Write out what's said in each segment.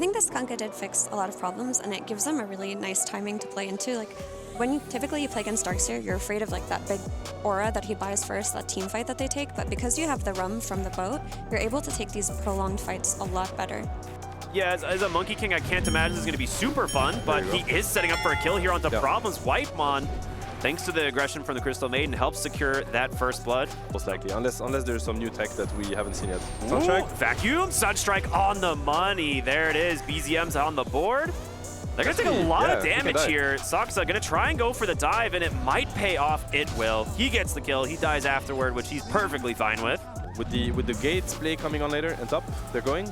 think the Skunka did fix a lot of problems, and it gives them a really nice timing to play into. Like, when typically you play against Darkseer, you're afraid of like that big aura that he buys first, that team fight that they take, but because you have the rum from the boat, you're able to take these prolonged fights a lot better. Yeah, as a Monkey King, I can't imagine this is going to be super fun, but he is setting up for a kill here onto Problems. Whitemon, thanks to the aggression from the Crystal Maiden, helps secure that first blood. Most likely, unless there's some new tech that we haven't seen yet. Sunstrike. Vacuum, Sunstrike on the money. There it is. BZM's on the board. They're going to take a lot of damage here. Soxa going to try and go for the dive, and it might pay off. It will. He gets the kill. He dies afterward, which he's perfectly fine with. With the gates play coming on later and top, they're going.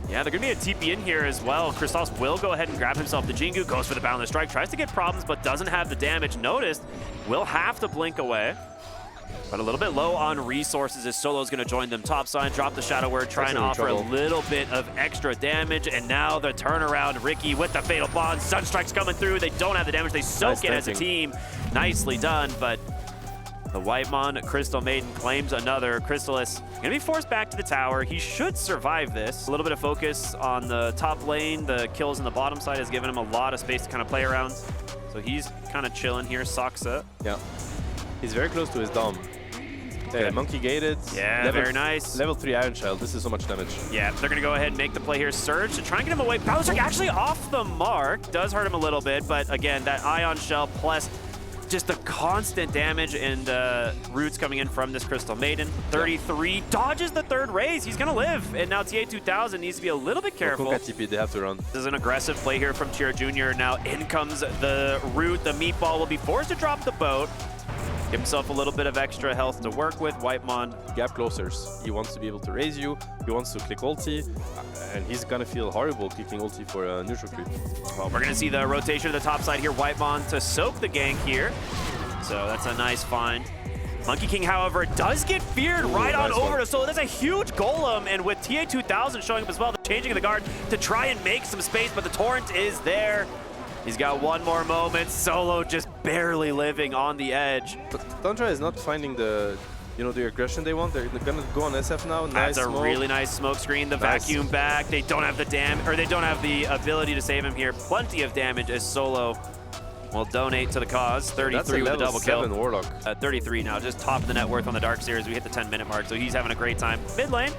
Yeah, they're going to be a TP in here as well. Crystallis will go ahead and grab himself the Jingu, goes for the Boundless Strike, tries to get Problems, but doesn't have the damage noticed. Will have to blink away. But a little bit low on resources as Solo's going to join them topside, drop the Shadow Word, try and offer a little bit of extra damage. And now the turnaround, Ricky with the Fatal Bond. Sunstrike's coming through. They don't have the damage. They soak it as a team. Nicely done, but the Whitemon Crystal Maiden claims another. Crystallis going to be forced back to the tower. He should survive this. A little bit of focus on the top lane. The kills on the bottom side has given him a lot of space to kind of play around. So he's kind of chilling here. Soxa. Yeah. He's very close to his Dom. Yeah, Monkey gated. Yeah, very nice. Level 3 Iron Shell. This is so much damage. Yeah, they're going to go ahead and make the play here. Surge to try and get him away. Bowser actually off the mark. Does hurt him a little bit, but again, that Ion Shell plus just the constant damage and roots coming in from this Crystal Maiden. 33 dodges the third raise. He's going to live. And now TA2000 needs to be a little bit careful. TP, they have to run. This is an aggressive play here from Chira Jr. Now in comes the root. The meatball will be forced to drop the boat. Give himself a little bit of extra health to work with. Whitemon. Gap closers. He wants to be able to raise you. He wants to click ulti. And he's going to feel horrible clicking ulti for a neutral creep. Well, we're going to see the rotation of the top side here. Whitemon to soak the gank here. So that's a nice find. Monkey King, however, does get feared right on over to Solo. That's a huge golem. And with TA2000 showing up as well, the changing of the guard to try and make some space. But the torrent is there. He's got one more moment. Solo just barely living on the edge. But Tundra is not finding the, the aggression they want. They're gonna go on SF now. That's a really nice smoke screen. The vacuum back. They don't have the they don't have the ability to save him here. Plenty of damage as Solo will donate to the cause. 33 with a double kill. Warlock. 33 now, just top of the net worth on the Darkseer as we hit the 10-minute mark. So he's having a great time. Mid lane,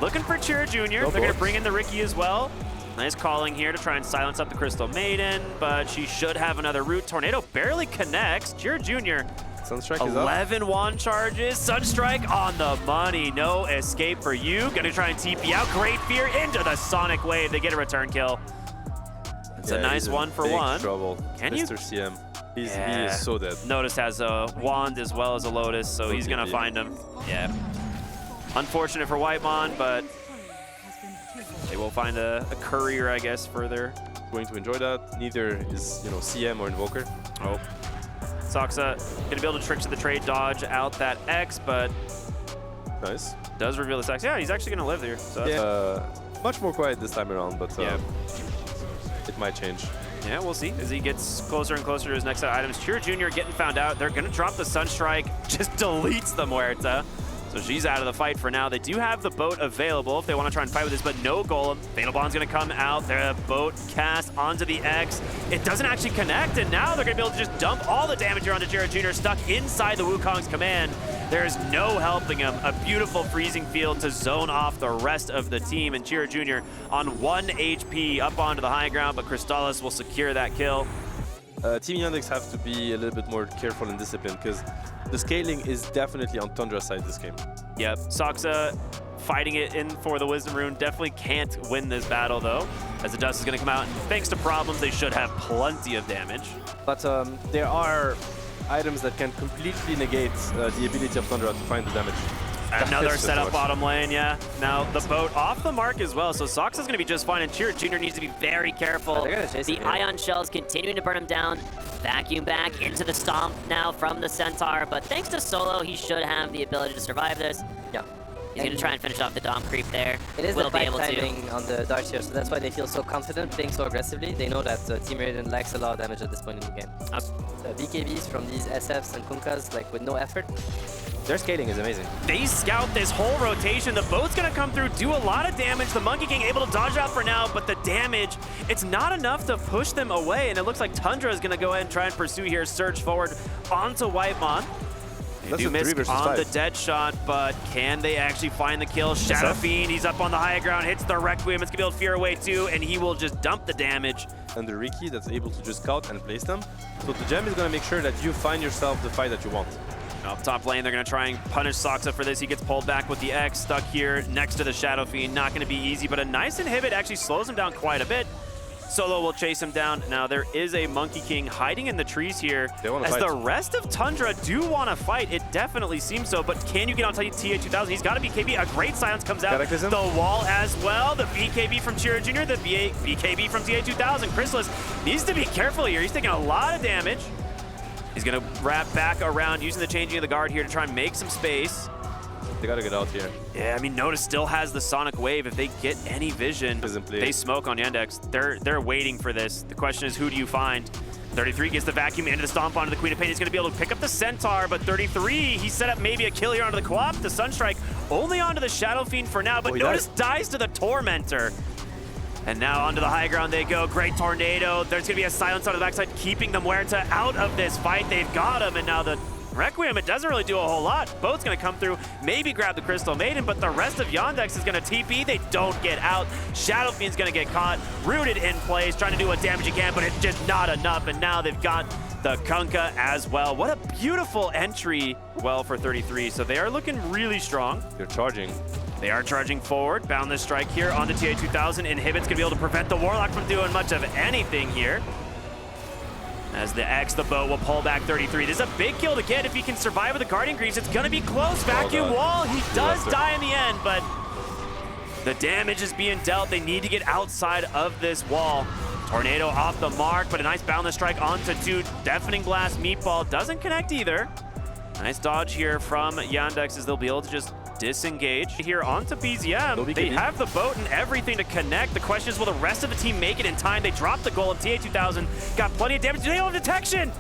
looking for Chira Jr. They're gonna bring in the Ricky as well. Nice calling here to try and silence up the Crystal Maiden, but she should have another root. Tornado barely connects. Chira Jr. Sunstrike is 11 wand charges. Sunstrike on the money. No escape for you. Gonna try and TP out. Great fear into the Sonic Wave. They get a return kill. It's a nice 1-for-1. Trouble. Can Mr. CM. He is so dead. Notice has a wand as well as a Lotus, so he's gonna find him. Yeah. Unfortunate for Whitemon, but they will find a courier, I guess, further. Going to enjoy that. Neither is, CM or Invoker. Oh. Soxa gonna be able to trick to the trade, dodge out that X, but nice. Does reveal this X. Yeah, he's actually gonna live here. So yeah, much more quiet this time around, but it might change. Yeah, we'll see as he gets closer and closer to his next set of items. Chira Jr. getting found out. They're gonna drop the Sunstrike. Just deletes the Muerta. So she's out of the fight for now. They do have the boat available if they want to try and fight with this, but no golem. Fatal Bond's going to come out. Their boat cast onto the X. It doesn't actually connect, and now they're going to be able to just dump all the damage here onto Chira Jr. stuck inside the Wukong's command. There is no helping him. A beautiful freezing field to zone off the rest of the team, and Chira Jr. on 1 HP up onto the high ground, but Crystallis will secure that kill. Team YANDEX have to be a little bit more careful and disciplined because the scaling is definitely on Tundra's side this game. Yep, Soxa fighting it in for the Wisdom Rune. Definitely can't win this battle though, as the dust is going to come out. And thanks to Problems, they should have plenty of damage. But there are items that can completely negate the ability of Tundra to find the damage. Another setup bottom lane, yeah. Now the boat off the mark as well, so Sox is going to be just fine, and Chira Jr. needs to be very careful. The Ion Shells continuing to burn him down. Vacuum back into the Stomp now from the Centaur, but thanks to Solo, he should have the ability to survive this. Yeah. He's going to try and finish off the Dom creep there. It is Will the be bike able to. timing on the darts here, so that's why they feel so confident playing so aggressively. They know that Team Raiden lacks a lot of damage at this point in the game. The BKBs from these SFs and Kunkas, like with no effort, their scaling is amazing. They scout this whole rotation. The boat's gonna come through, do a lot of damage. The Monkey King able to dodge out for now, but the damage, it's not enough to push them away. And it looks like Tundra is gonna go ahead and try and pursue here, surge forward onto Whitemon. They do miss on the dead shot, but can they actually find the kill? Shadow Fiend, he's up on the high ground, hits the Requiem. It's gonna be able to fear away too, and he will just dump the damage. And the Riki that's able to just scout and place them. So the gem is gonna make sure that you find yourself the fight that you want. Off top lane, they're going to try and punish Soxa for this. He gets pulled back with the X, stuck here next to the Shadow Fiend. Not going to be easy, but a nice inhibit actually slows him down quite a bit. Solo will chase him down. Now, there is a Monkey King hiding in the trees here. As the rest of Tundra do want to fight, it definitely seems so, but can you get on TA2000? He's got a BKB. A great silence comes out. The wall as well. The BKB from Chira Jr., the BKB from TA2000. Chrysalis needs to be careful here. He's taking a lot of damage. He's going to wrap back around, using the changing of the guard here to try and make some space. They got to get out here. Yeah, I mean, Notice still has the Sonic Wave. If they get any vision, they smoke on Yandex. They're waiting for this. The question is, who do you find? 33 gets the vacuum into the stomp onto the Queen of Pain. He's going to be able to pick up the Centaur, but 33, he set up maybe a kill here onto the Co-op. The Sunstrike only onto the Shadow Fiend for now, but Notice dies to the Tormentor. And now onto the high ground they go. Great tornado. There's going to be a silence on the backside, keeping the Muerta out of this fight. They've got him, and now the Requiem, it doesn't really do a whole lot. Boat's going to come through, maybe grab the Crystal Maiden, but the rest of Yandex is going to TP. They don't get out. Shadow Fiend's going to get caught, rooted in place, trying to do what damage he can, but it's just not enough. And now they've got the Kunkka as well. What a beautiful entry, well, for 33. So they are looking really strong. They're charging. They are charging forward. Boundless Strike here on the TA2000. Inhibit's gonna be able to prevent the Warlock from doing much of anything here. As the X, the boat will pull back 33. This is a big kill to get if he can survive with the Guardian Greaves. It's gonna be close. Vacuum wall. He does die in the end, but the damage is being dealt. They need to get outside of this wall. Tornado off the mark, but a nice Boundless Strike onto two. Deafening Blast Meatball doesn't connect either. Nice dodge here from Yandex as they'll be able to just disengage here onto BZM. They have the boat and everything to connect. The question is, will the rest of the team make it in time? They dropped the goal of TA2000. Got plenty of damage. They don't have detection.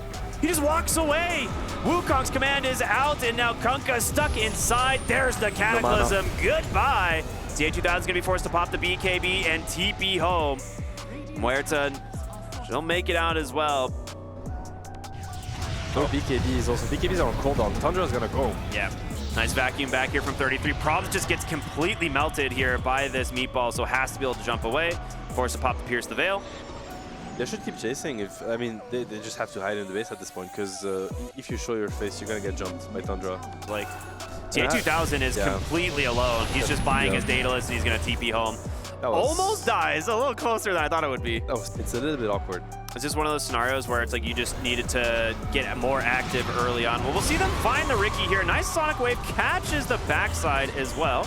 He just walks away. Wukong's command is out, and now Kunkka stuck inside. There's the Cataclysm. Goodbye. TA2000 is going to be forced to pop the BKB and TP home. Muerta, she'll make it out as well. No BKBs also. BKBs are on cooldown. Tundra's gonna go. Yeah. Nice vacuum back here from 33. Probs just gets completely melted here by this meatball, so has to be able to jump away. Forced to pop the Pierce the Veil. They should keep chasing. I mean, they just have to hide in the base at this point, because if you show your face, you're gonna get jumped by Tundra. Like, TA2000 is completely alone. He's just buying his Daedalus, and he's gonna TP home. Almost dies. A little closer than I thought it would be. It's a little bit awkward. It's just one of those scenarios where it's like you just needed to get more active early on. Well, we'll see them find the Riki here. Nice Sonic Wave catches the backside as well.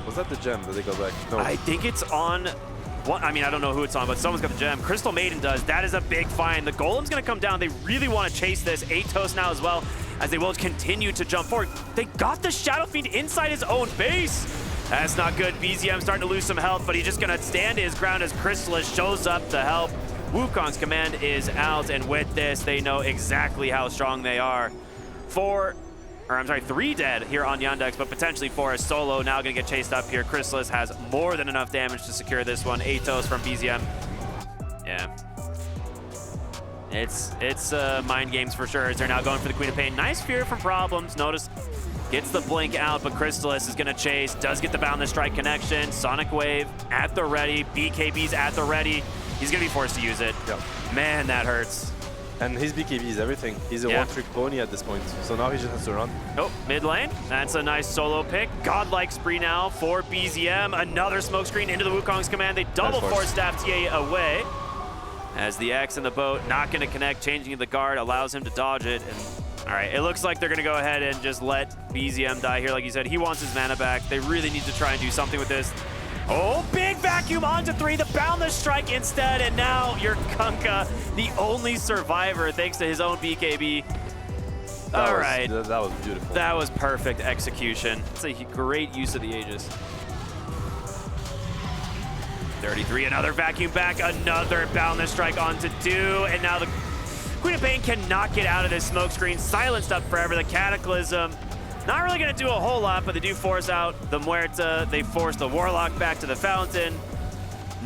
Was that the gem that they got back? No. I think it's on... I mean, I don't know who it's on, but someone's got the gem. Crystal Maiden does. That is a big find. The Golem's going to come down. They really want to chase this. Atos now as well, as they will continue to jump forward. They got the Shadow Fiend inside his own base. That's not good. BZM starting to lose some health, but he's just going to stand his ground as Chrysalis shows up to help. Wukong's command is out, and with this, they know exactly how strong they are. 3 dead here on Yandex, but potentially 4 is Solo now going to get chased up here. Chrysalis has more than enough damage to secure this one. Atos from BZM. Yeah. It's mind games for sure, as they're now going for the Queen of Pain. Nice fear from Problems. Notice gets the blink out, but Chrysalis is going to chase. Does get the Boundless Strike connection. Sonic Wave at the ready. BKB's at the ready. He's going to be forced to use it. Yep. Man, that hurts. And his BKB is everything. He's a one-trick pony at this point, so now he just has to run. Oh, mid lane. That's a nice solo pick. Godlike spree now for BZM. Another smoke screen into the Wukong's command. They double force staff TA away. As the X in the boat, not going to connect, changing the guard, allows him to dodge it. And all right, it looks like they're going to go ahead and just let BZM die here. Like you said, he wants his mana back. They really need to try and do something with this. Oh, big vacuum onto 3, the Boundless Strike instead, and now your Kunkka, the only survivor thanks to his own BKB. All right. That was beautiful. That was perfect execution. It's a great use of the Aegis. 33, another vacuum back, another boundless strike onto 2, and now the Queen of Pain cannot get out of this smoke screen. Silenced up forever. The Cataclysm, not really going to do a whole lot, but they do force out the Muerta. They force the Warlock back to the Fountain.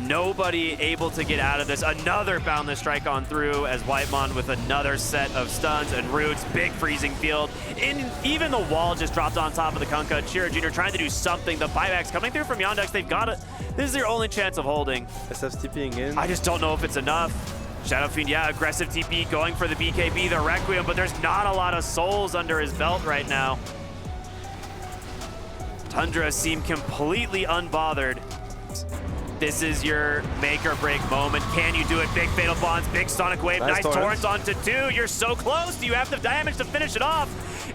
Nobody able to get out of this. Another boundless strike on through as Whitemon with another set of stuns and roots. Big freezing field. Even the wall just dropped on top of the Kunkka. Chira Jr. trying to do something. The buybacks coming through from Yandex. They've got it. This is their only chance of holding. SF's TPing in. I just don't know if it's enough. Shadow Fiend, yeah, aggressive TP going for the BKB, the Requiem, but there's not a lot of souls under his belt right now. Tundra seem completely unbothered. This is your make or break moment. Can you do it? Big Fatal Bonds, big Sonic Wave, nice torrents onto 2. You're so close. Do you have the damage to finish it off?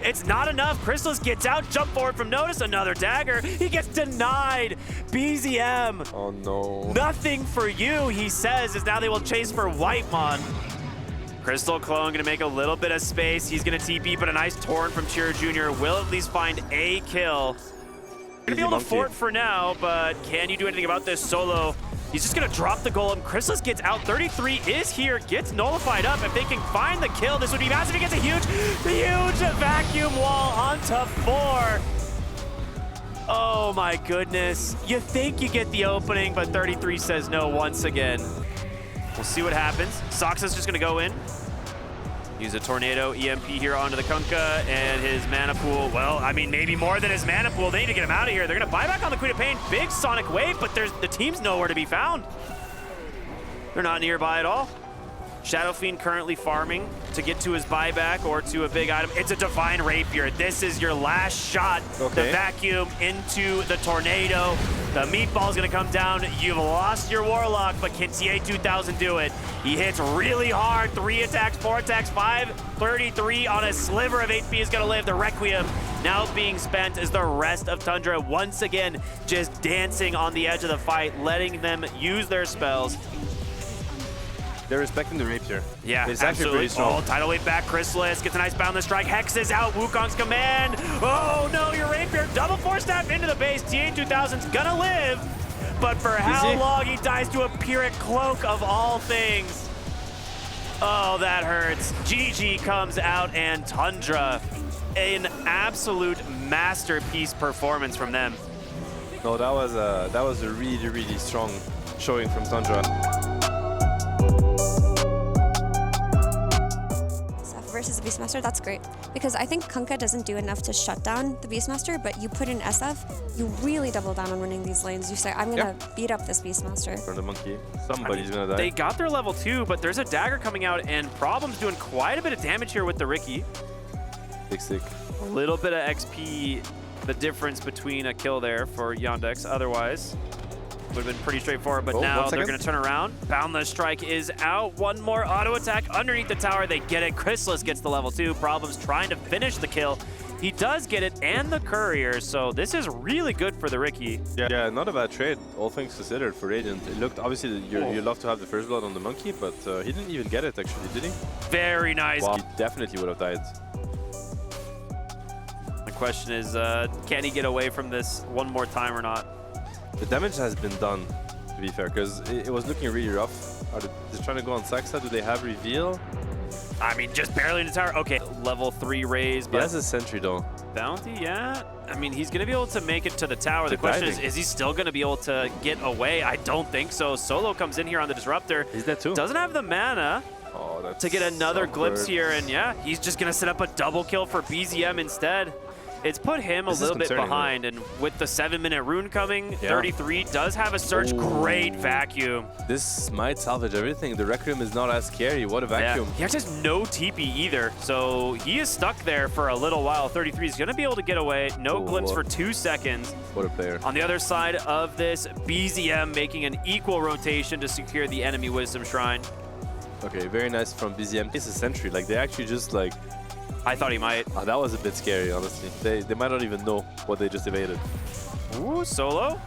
It's not enough. Chrysalis gets out, jump forward from Notice, another dagger. He gets denied. BZM. Oh no. Nothing for you, he says, as now they will chase for Whitemon. Crystal Clone gonna make a little bit of space. He's gonna TP, but a nice torrent from Chira Jr. will at least find a kill. Gonna be able to fort for now, but can you do anything about this solo? He's just gonna drop the golem. Chrysalis gets out. 33 is here, gets nullified up. If they can find the kill, this would be massive. He gets a huge vacuum wall onto 4. Oh my goodness. You think you get the opening, but 33 says no once again. We'll see what happens. Soxa's just gonna go in. Use a Tornado EMP here onto the Kunkka and his mana pool. Well, I mean, maybe more than his mana pool. They need to get him out of here. They're going to buy back on the Queen of Pain. Big Sonic Wave, but the team's nowhere to be found. They're not nearby at all. Shadow Fiend currently farming to get to his buyback or to a big item. It's a Divine Rapier. This is your last shot. Okay. The vacuum into the Tornado. The meatball's gonna come down. You've lost your Warlock, but can TA2000 do it? He hits really hard. 3 attacks, 4 attacks, 5. 33 on a sliver of HP is gonna live. The Requiem now being spent as the rest of Tundra once again just dancing on the edge of the fight, letting them use their spells. They're respecting the Rapier. Yeah, it's absolutely. actually pretty strong. Oh, tidal wave back. Chrysalis gets a nice boundless strike. Hex is out. Wukong's command. Oh no, your Rapier double force staff into the base. TA2000's gonna live, but for how long? He dies to a Pyrrhic Cloak of all things. Oh, that hurts. GG comes out, and Tundra, an absolute masterpiece performance from them. No, that was a really, really strong showing from Tundra. Versus the Beastmaster, that's great. Because I think Kunkka doesn't do enough to shut down the Beastmaster, but you put in SF, you really double down on winning these lanes. You say, I'm gonna beat up this Beastmaster. For the monkey, somebody's gonna die. They got their level 2, but there's a dagger coming out, and Problem's doing quite a bit of damage here with the Ricky. Big stick. A little bit of XP, the difference between a kill there for Yandex. Otherwise, would have been pretty straightforward, but now they're going to turn around. Boundless Strike is out. One more auto attack underneath the tower. They get it. Chrysalis gets the level 2. Problem's trying to finish the kill. He does get it, and the Courier, so this is really good for the Ricky. Yeah, not a bad trade, all things considered, for Radiant. It looked, obviously, you love to have the first blood on the monkey, but he didn't even get it, actually, did he? Very nice. Wow, he definitely would have died. The question is, can he get away from this one more time or not? The damage has been done, to be fair, because it was looking really rough. Are they just trying to go on Saxa? Do they have reveal? I mean, just barely in the tower. Okay, level 3 raise, but... He has a sentry, though. Bounty, yeah. I mean, he's going to be able to make it to the tower. The question is he still going to be able to get away? I don't think so. Solo comes in here on the Disruptor. He's dead, too. Doesn't have the mana to get another glimpse here, and yeah, he's just going to set up a double kill for BZM instead. It's put him a little bit behind, and with the 7-minute rune coming, 33 does have a surge. Ooh. Great vacuum. This might salvage everything. The Requiem is not as scary. What a vacuum. He actually has no TP either, so he is stuck there for a little while. 33 is going to be able to get away. No glimpse for 2 seconds. What a player. On the other side of this, BZM making an equal rotation to secure the enemy Wisdom Shrine. Okay, very nice from BZM. It's a sentry. Like, they actually just, like... I thought he might. Oh, that was a bit scary, honestly. They might not even know what they just evaded. Ooh, Solo.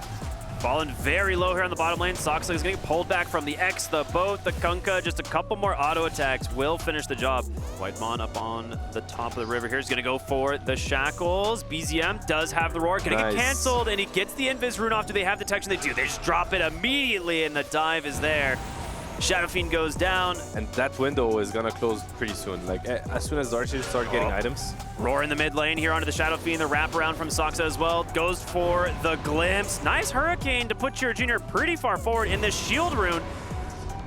Fallen very low here on the bottom lane. Soxley is going to get pulled back from the X, the boat, the Kunkka. Just a couple more auto attacks will finish the job. Whitemon up on the top of the river here is going to go for the shackles. BZM does have the roar. Going to get canceled, and he gets the invis rune off. Do they have detection? They do. They just drop it immediately, and the dive is there. Shadow Fiend goes down. And that window is gonna close pretty soon. Like, as soon as Darkseers start getting items. Roar in the mid lane here onto the Shadow Fiend. The wraparound from Soxa as well. Goes for the glimpse. Nice Hurricane to put your Junior pretty far forward in the shield rune.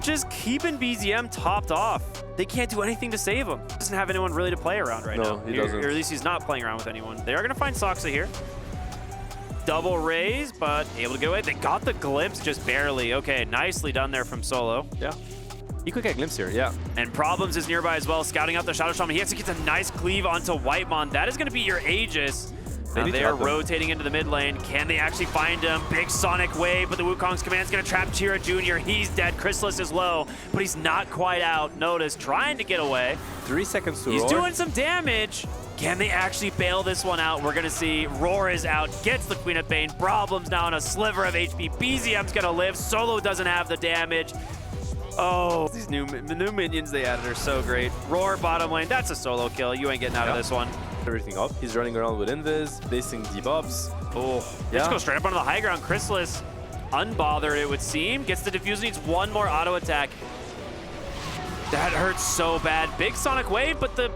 Just keeping BZM topped off. They can't do anything to save him. Doesn't have anyone really to play around right now. No, he doesn't. Or at least he's not playing around with anyone. They are gonna find Soxa here. Double raise, but able to get away. They got the glimpse just barely. Okay, nicely done there from Solo. Yeah. He could get glimpse here, yeah. And Problems is nearby as well, scouting out the Shadow Shaman. He actually gets a nice cleave onto Whitemon. That is going to be your Aegis. They are rotating into the mid lane. Can they actually find him? Big Sonic Wave, but the Wukong's command is going to trap Chira Jr. He's dead. Chrysalis is low, but he's not quite out. Notice, trying to get away. 3 seconds to He's roar. doing some damage. Can they actually bail this one out? We're going to see. Roar is out, gets the Queen of Pain. Problems now on a sliver of HP. BZM's going to live. Solo doesn't have the damage. Oh, these new minions they added are so great. Roar bottom lane, that's a solo kill. You ain't getting out of this one. Everything up. He's running around with invis, basing debuffs. Oh, let's go straight up onto the high ground. Chrysalis, unbothered it would seem. Gets the diffuser, needs one more auto attack. That hurts so bad. Big Sonic Wave, but the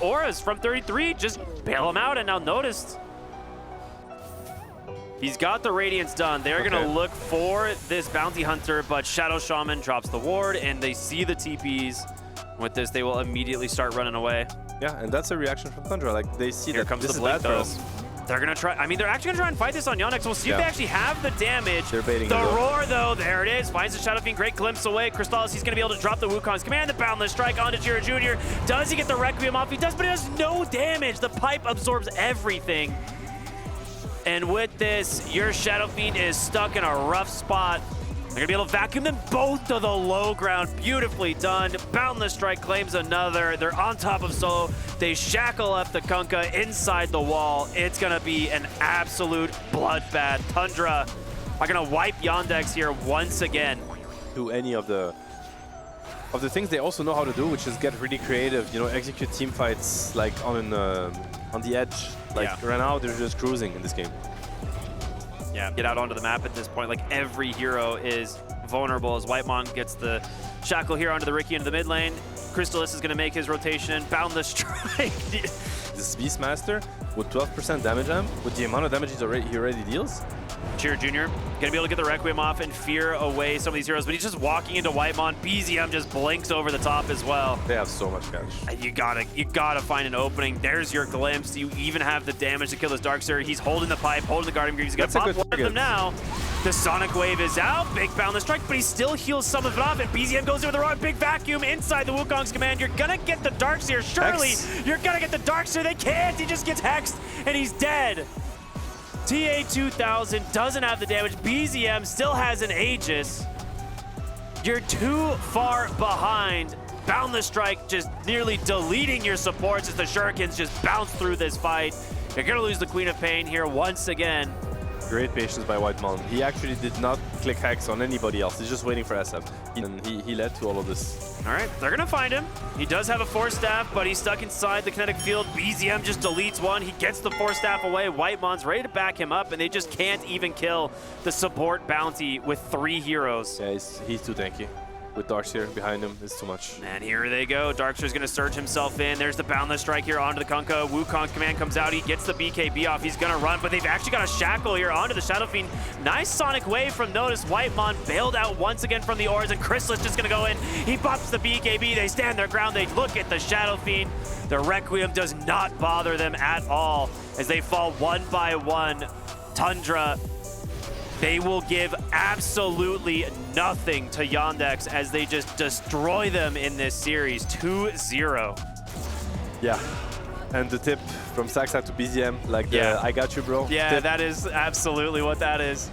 auras from 33 just bail him out, and now noticed. He's got the Radiance done. They're going to look for this Bounty Hunter, but Shadow Shaman drops the ward, and they see the TPs. With this, they will immediately start running away. Yeah, and that's a reaction from Tundra. Like, they see Here that comes this the is blink, bad for though. us. They're going to try. I mean, they're actually going to try and fight this on YANDEX. We'll see if they actually have the damage. They're baiting the it, though. roar, though. There it is. Finds the Shadow Fiend. Great glimpse away. Crystallis, he's going to be able to drop the Wukong's command. The Boundless Strike onto Jira Jr. Does he get the Requiem off? He does, but he does no damage. The pipe absorbs everything. And with this, your Shadow Fiend is stuck in a rough spot. They're going to be able to vacuum them both to the low ground. Beautifully done. Boundless Strike claims another. They're on top of Solo. They shackle up the Kunkka inside the wall. It's going to be an absolute bloodbath. Tundra are going to wipe YANDEX here once again. Do any of the things they also know how to do, which is get really creative, you know, execute team fights like on the edge. Like right now, they're just cruising in this game. Yeah, get out onto the map at this point. Like every hero is vulnerable as Whitemon gets the shackle here onto the Riki into the mid lane. Crystallis is going to make his rotation. Boundless Strike. This Beastmaster with 12% damage amp, with the amount of damage he already deals. Chira Jr. gonna be able to get the Requiem off and fear away some of these heroes, but he's just walking into Whitemon. BZM just blinks over the top as well. They have so much cash. You gotta find an opening. There's your glimpse. You even have the damage to kill this Darkseer. He's holding the pipe, holding the Guardian Gear. He's gonna pop one of them now. The Sonic Wave is out. Big Boundless Strike, but he still heals some of it off, and BZM goes in with the wrong big vacuum inside the Wukong's command. You're gonna get the Darkseer. Surely you're gonna get the Darkseer. They can't. He just gets hexed, and he's dead. TA2000 doesn't have the damage. BZM still has an Aegis. You're too far behind. Boundless Strike just nearly deleting your supports as the Shurikens just bounce through this fight. You're gonna lose the Queen of Pain here once again. Great patience by Whitemon. He actually did not click hex on anybody else. He's just waiting for SF. And he led to all of this. All right, they're gonna find him. He does have a Force Staff, but he's stuck inside the kinetic field. BZM just deletes one. He gets the Force Staff away. Whitemon's ready to back him up, and they just can't even kill the support bounty with 3 heroes. Yeah, he's too tanky. With Darkseer behind him, it's too much. And here they go. Darkseer's gonna surge himself in. There's the Boundless Strike here onto the Kunkka. Wukong's command comes out. He gets the BKB off. He's gonna run, but they've actually got a shackle here onto the Shadow Fiend. Nice Sonic Wave from Notice. Whitemon bailed out once again from the Auras, and Chrysalis just gonna go in. He pops the BKB. They stand their ground. They look at the Shadow Fiend. The Requiem does not bother them at all as they fall one by one. Tundra, they will give absolutely nothing to YANDEX as they just destroy them in this series, 2-0. Yeah, and the tip from Saxa to BZM, like the I got you, bro. Yeah, tip. that is absolutely what that is.